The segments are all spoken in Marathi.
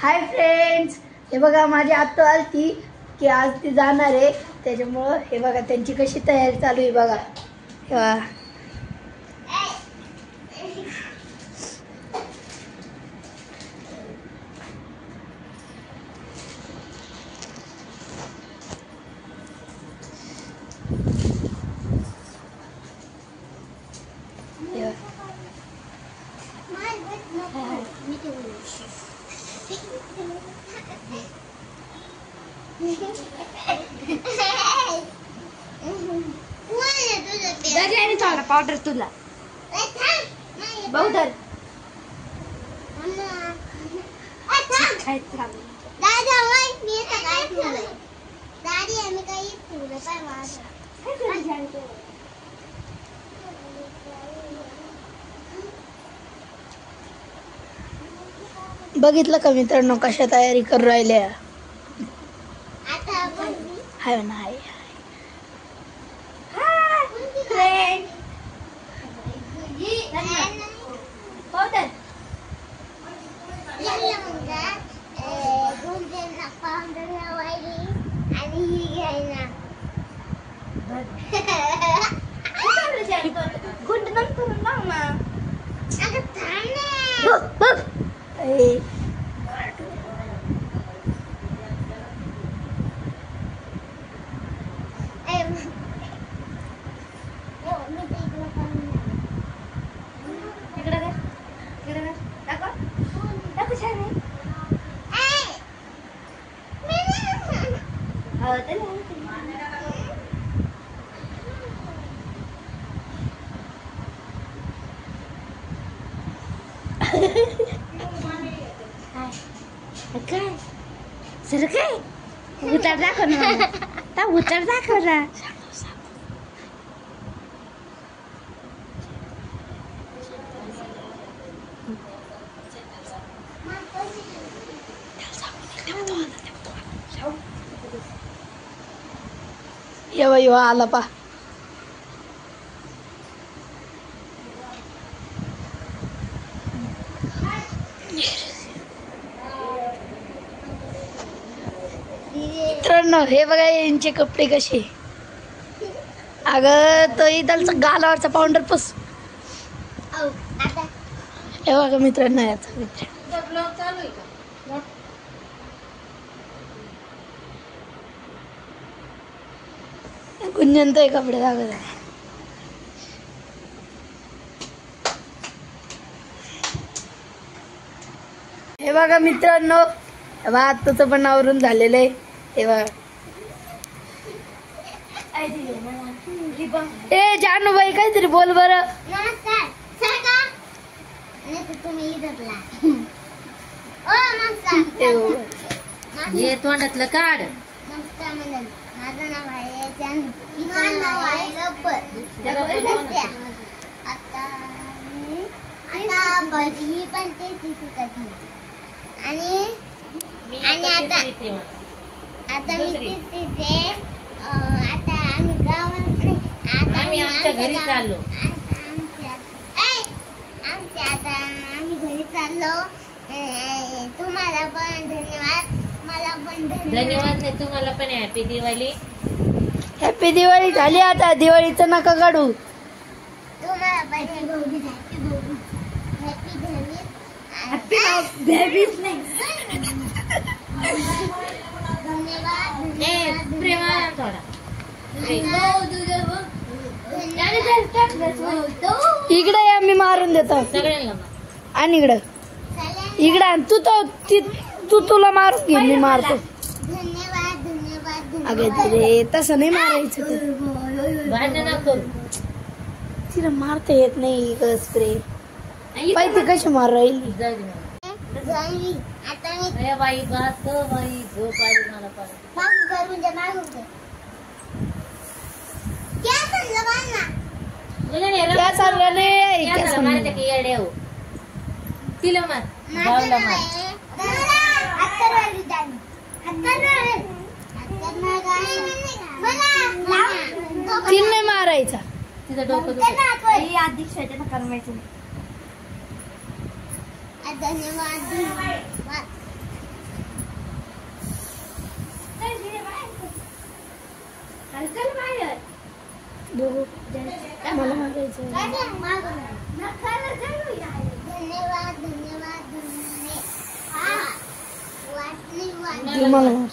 हाय फ्रेंड्स, हे बघा माझी आत्ता आलती की आज ती जाणार आहे, त्याच्यामुळं हे बघा त्यांची कशी तयारी चालू आहे बघा. हे बघा पावडर तुला बहुधर बघितलं का मित्रांनो कशा तयारी करू राहिल्या. हाय ना हाय काय सर काय उतर दाखव ना उतर दाखव ना. येवा आला पा. मित्रांनो हे बघा यांचे कपडे कसे. अगं तो इथलचा गालावरचा पावडर पस. हे बघा मित्रांनो याचा मित्र गुंजन तो कपडे दाखवत आहे. हे बघा मित्रांनो आत्ताचं पण आवरून झालेलं आहे. हे बघा ए जानूबाई काहीतरी बोल बरं. हे तोंडातलं काढ. माझं नाव आहे आता भजी पण ते शिकत आणि आता मी तिथे आता आम्ही गावात आम्ही आमच्या घरी चाललो. आता आम्ही घरी चाललो. तुम्हाला पण धन्यवाद. मला पण धन्यवाद नाही तुम्हाला पण हॅपी दिवाळी. हॅपी दिवाळी झाली आता. दिवाळीचं नका काढू. तुम्हाला पण हॅपी इकडे या मी मारून देतो सगळ्यांना. आणि इकडं तू तुला मारून घे मी मारतो. धन्यवाद. अगे तसं नाही मारायचं. भांडण करू. तिला मारता येत नाही स्प्रे. पाहिजे कशी मार राहिली. आता मी बाई बस बाई झोप आली मला पण. मागून करून दे. क्या चाललं नाही येड्या हो तिला मार भावला मार. तिला नाही मारायचा. तिचं डोकं धन्यवाद. मला मार.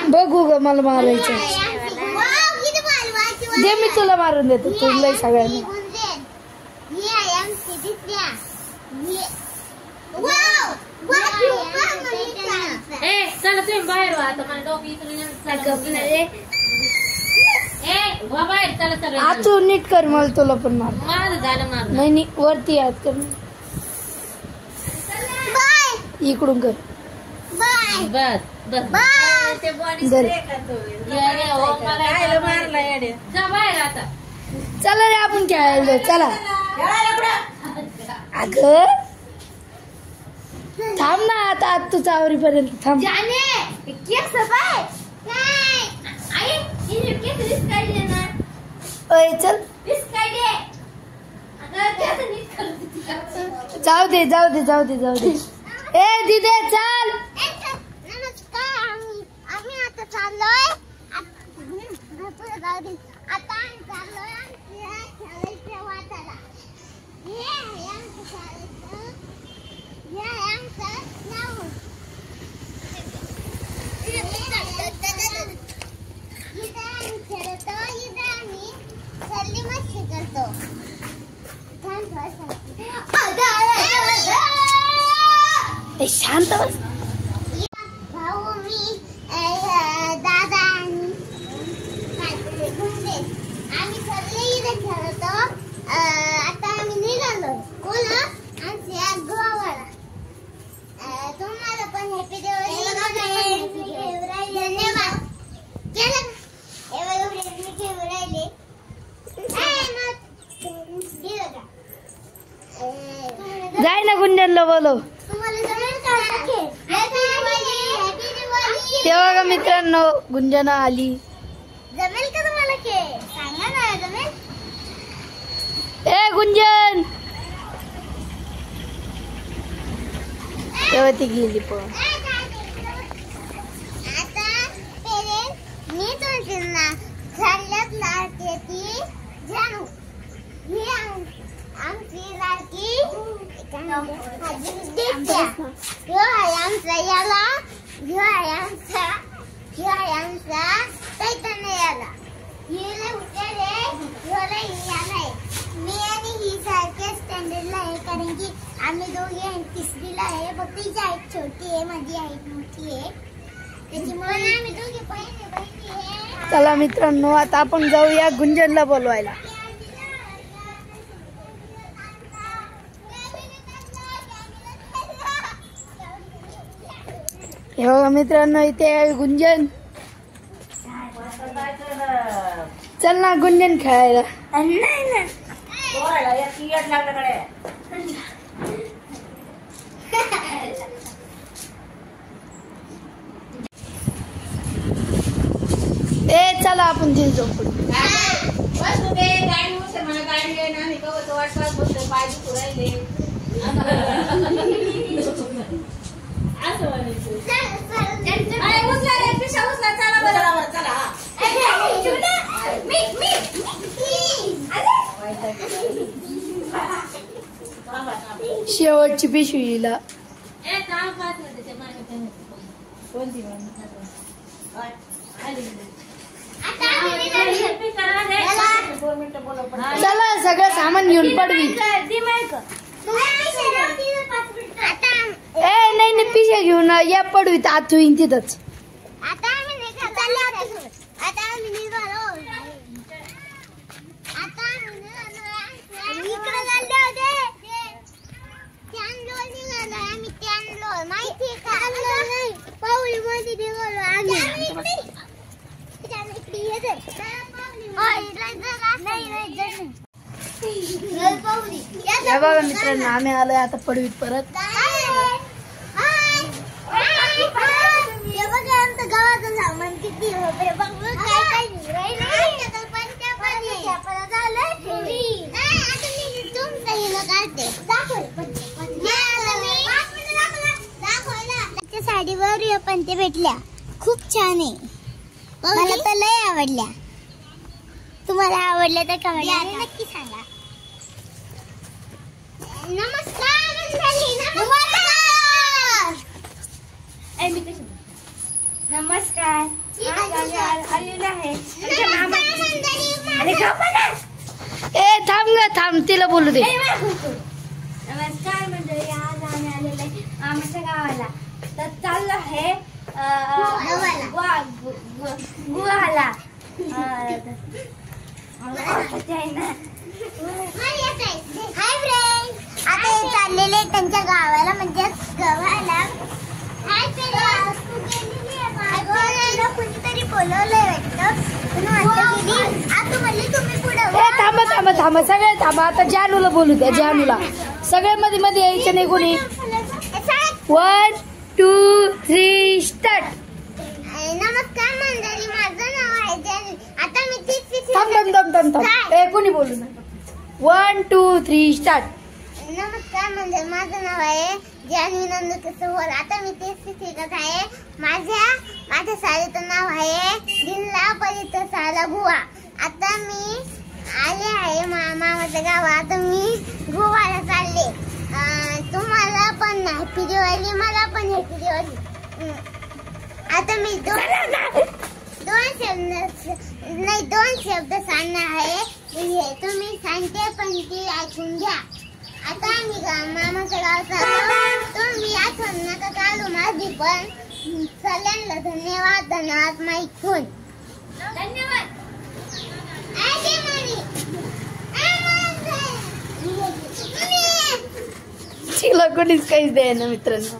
बघू ग मला मारायचं. दे मी तुला मारून देतो तुला सगळ्यांना. चला तुम्ही बाहेर व्हा आता. मला डोकं इथून बाहेर चला सगळं. आतू नीट कर मला तुला पण मार. माझं झालं मार. नाही वरती हात कर. इकडून कर. बस बस धर. जा बाहेर आता. चला रे आपण खेळायला जाऊ. चला अग थांब ना आता तू चावरीपर्यंत थांब. ओय चल जाऊ दे जाऊ दे जाऊ दे जाऊ दे. ए दिदे चल. नमस्कार आम्ही आता चाललोय आता आम्ही चाललोय शाळेच्या वाटाला. हे आमचं शाळेचं हे आमचं नाव. इथं आम्ही खेळतो. इथं आम्ही सल्ली मस्ती करतो. शांत बस. भाऊ मी दादा आणि आम्ही सगळे इथे खेळतो. आता आम्ही निघालो कोण आमच्या गोवाला. तुम्हाला पण हॅपी दिवाळी. धन्यवाद. केलं एवढे घेऊन राहिले. जाय ना गुंजनला बोलव. तेव्हा का मित्रांनो गुंजना आली. जमेल का तुम्हाला खेळ सांगा ना. जमेल. ए गुंजन. तेव्हा ती गेली पण. आता पहिले मी तुमच्या खाल्ल्यात लाडकी ती जानू. ही आमची लाडकी आमचा चैतन्य याला. मी आणि ही सारख्या स्टँडर्डला आहे कारण की आम्ही दोघे तिसरीला आहे. फक्त हिची हाईट छोटी आहे माझी हाईट मोठी आहे त्याच्यामुळे आम्ही दोघे बहिणी आहे. चला मित्रांनो आता आपण जाऊया गुंजनला बोलवायला. हे बघा मित्रांनो इथे आहे गुंजन. चल ना गुंजन खेळायला. ए चला आपण जिल झोपू. शेवटची पिशवीला चला सगळं सामान घेऊन पडवी. ए नाही पिशव्या घेऊन या पडवी तर आत होईन तिथंच. या बघा मित्रांनो आम्ही आलोय आता पडवीत परत. आमचं गावाचं सामान किती साडीवर पण ते भेटल्या खूप छान आहे. मला तर लय आवडल्या. तुम्हाला आवडलं तर कमेंट नक्की सांगा. नमस्कार मंडळी, नमस्कार. नमस्कार. आलेलं आहे ए थांब ग थांब, तिला बोलू दे. नमस्कार मंडळी, आज आम्ही आलेलो आहे आमच्या गावाला. तर चाललो आहे गुहाला. हाय फ्रेंड, आता हे चाललेले त्यांच्या गावाला म्हणजे गव्हाला. कुणीतरी बोलवलंय वाटतं. तुम्ही पुढे थांबा थांबा थांबा, सगळे थांबा. आता जानूला बोलू द्या. जानूला सगळे मध्ये मध्ये यायचं नाही कोणी. 1 2 3 स्टार्ट. नमस्कार मंडळी, माझं नाव आहे जानू. आता मी थांब. ए कोणी बोलू नका. 1 2 3 स्टार्ट. नमस्कार मंडळी, माझं नाव आहे जानवी नंदकिशोर. आता मी 33 शिकत आहे. माझ्या शाळेचं नाव आहे जिल्हा परिषद शाळा गुहा. आता मी आले आहे मामाच्या गावात. आता मी गुहाला चालले. तुम्हाला पण हॅपी दिवाळी, मला पण हॅपी दिवाळी. आता मी दोन शब्द सांगणार आहे. तुम्ही सांगते पण ती ऐकून घ्या. आता आम्ही मामाच्या गावात चाललो. तुम्ही आठवण नका काढू माझी पण. सगळ्यांना धन्यवाद. धन्यवाद माईक फोन. धन्यवाद. तिला कोणीच काहीच द्याय ना मित्रांनो.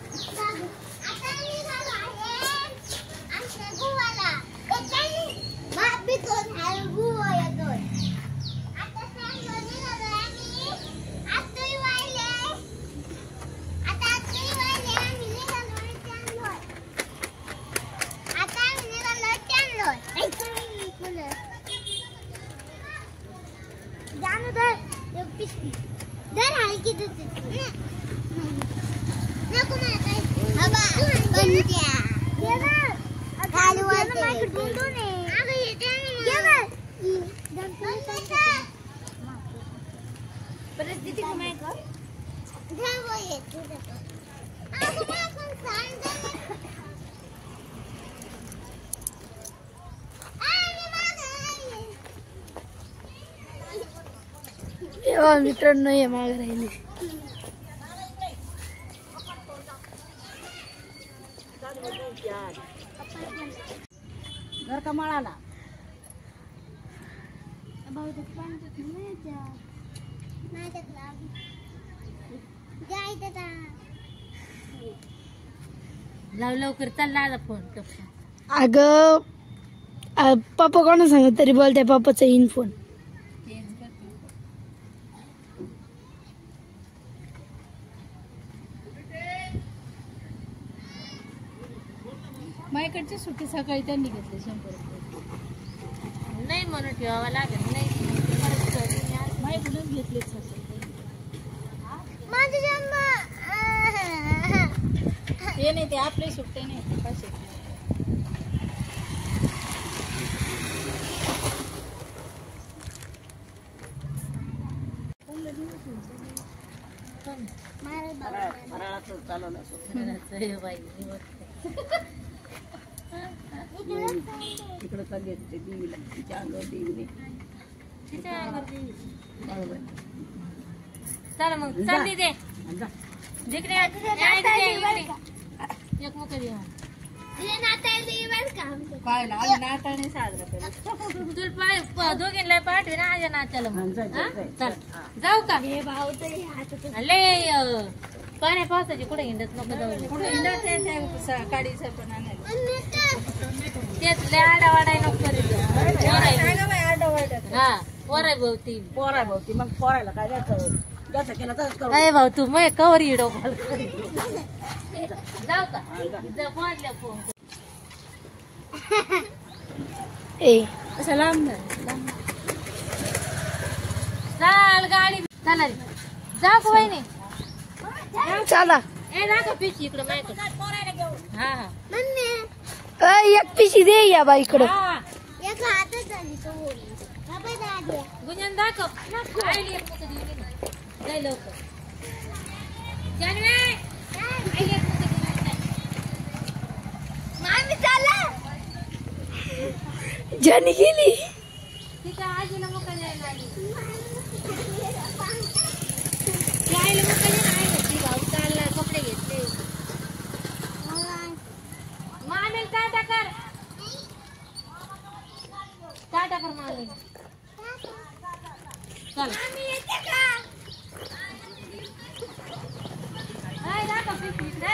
मित्रांनो हे माग राहिले. घर का मळाला लाव लवकर. चालला आता फोन. अगं पप्पा कोणा सांगत तरी बोलते. पप्पाचा इन फोन. माझ्याकडची सुट्टी सकाळी त्यांनी घेतली 100 रुपये. नाही म्हणून ठेवावा लागेल. नाही माझ्याकडून घेतले. ते नाही, ते आपले सुट्टे नाही. कसे तिकडे चालली होती देवीला. तिच्या अंगावर देवी. चला मग चालली दे. जिकडे एक मुख दे. काय नाताने साजरा करतो. तुला दोघींना पाठवे ना माझ्या नात्याला. चल जाऊ का. हे भाऊ लय पाण्या पावसाची कुठे हिंडत नको जाऊ. पुढे हिंडत काडीचं पण आणायला. तेच लय आडावाडाय नको करीत. हा पोराय भोवती. पोराय भावती. मग पोरायला काय द्यायचं. जसं केलं तसंच करू. अरे भाऊ तू मग कवर हिडो जाऊ का. पोहोचल्या फोन ए असं लांब चाल गाडी. चला जाऊ का वहिनी. चला. ए ना पिशी इकडे माझ्याकडे. हा एक पिशी दे या बाईकडे. हा एक हातच गुंजन दाखव आईली एक मुकडी दिली ना. लय लवकर जानवे आईली एक मुकडी दिली ना. मामी चला जानी गेली. तिच्या आजीला मुका द्यायला आली. ती आईला मुका दे ना. आई ती भाऊ चालला कपडे घेतले. मामेल टाटा कर. टाटा कर मामेल. चल हाय दाखव पिशवी दे.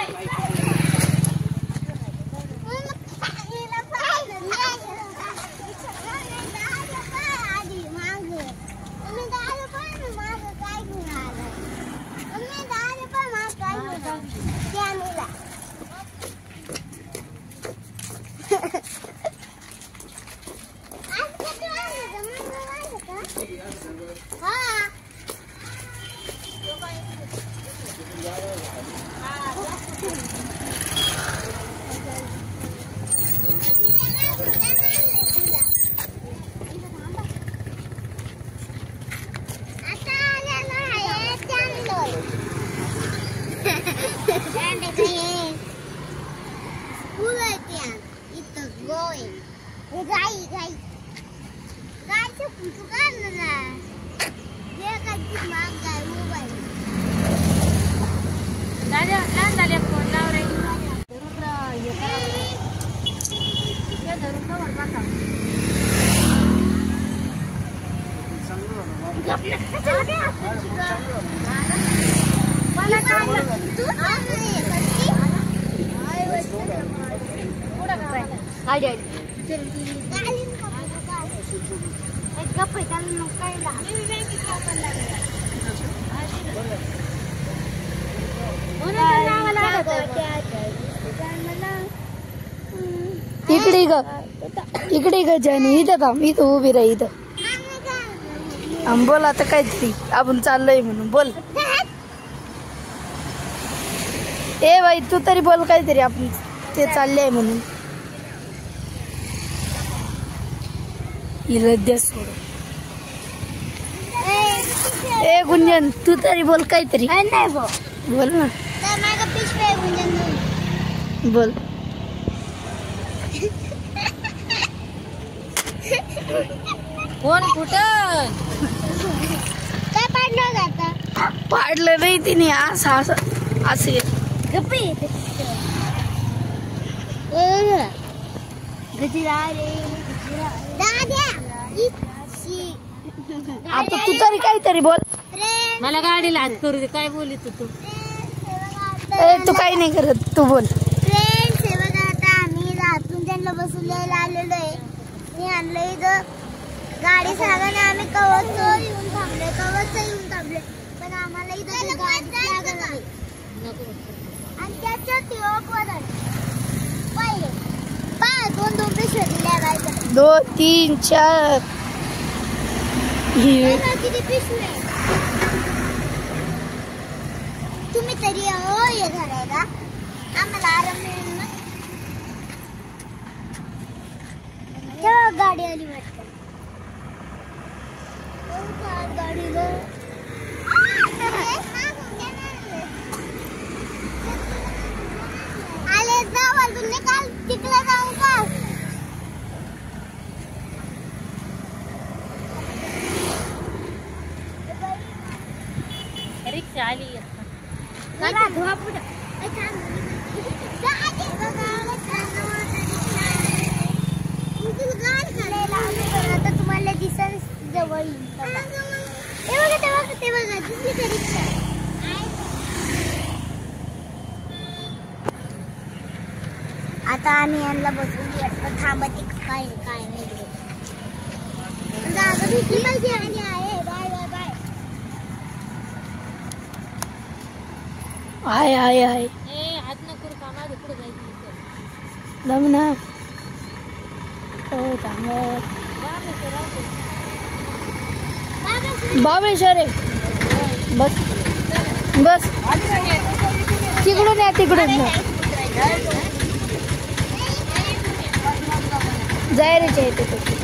दादा लहान झाले फोन लाव रे. धरून कवर बसा. मला काय इकडे ग इकडे ग जानी. इथं थांब. इथं उभी राह. इथं बोल आता काहीतरी. आपण चाललोय म्हणून बोल. ए बाई तू तरी बोल काहीतरी. आपण ते चालले म्हणून. हिला द्या सोड. ए गुंजन तू तरी बोल काहीतरी. नाही बोल ना. बोल. फोन कुठं काय पाडलं जातं पाडलं नाही तिने. असं असं असं गप्पी आता तू तरी काहीतरी बोल. मला गाडीला हात करू दे. काय बोलित तू. ए तू काही नाही करत. तू बोल. फ्रेंड्स हे बघा आता आम्ही रातून त्यांना बसवलेला आलेलो आहे. मी आणलं इथं गाडी सांगाने आम्ही कवच येऊन थांबले पण आम्हाला इथं गाडी लागत नाही. आणि त्याच्यात पहिले दोन पिशव्या दिल्या गायच्या. 2 3 4 किती पिशव्या तुम्ही तरी हे धरायला आम्हाला आराम मिळेल ना. तेव्हा गाडी आली वाटतं. गाडीला आले जाऊ अजून काल तिकडे जाऊ का. रिक्षा आली. धुवा पुढं आता तुम्हाला दिसेल जवळ येईल. ते बघा दिसली का रिक्षा. आता आम्ही यांना बसून वाटतं थांबत काय नाही जागा भेटली पाहिजे. आणि आहे बाय बाय बाय. आहे आहे आहे. ए हात नको का. माझं पुढे जायचं. दम ना. हो थांब. बाबेश्वर बस बस. तिकडून या. तिकडून जायचे तिकडे.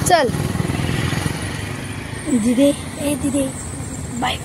चल दिदे ए दिदे बाय.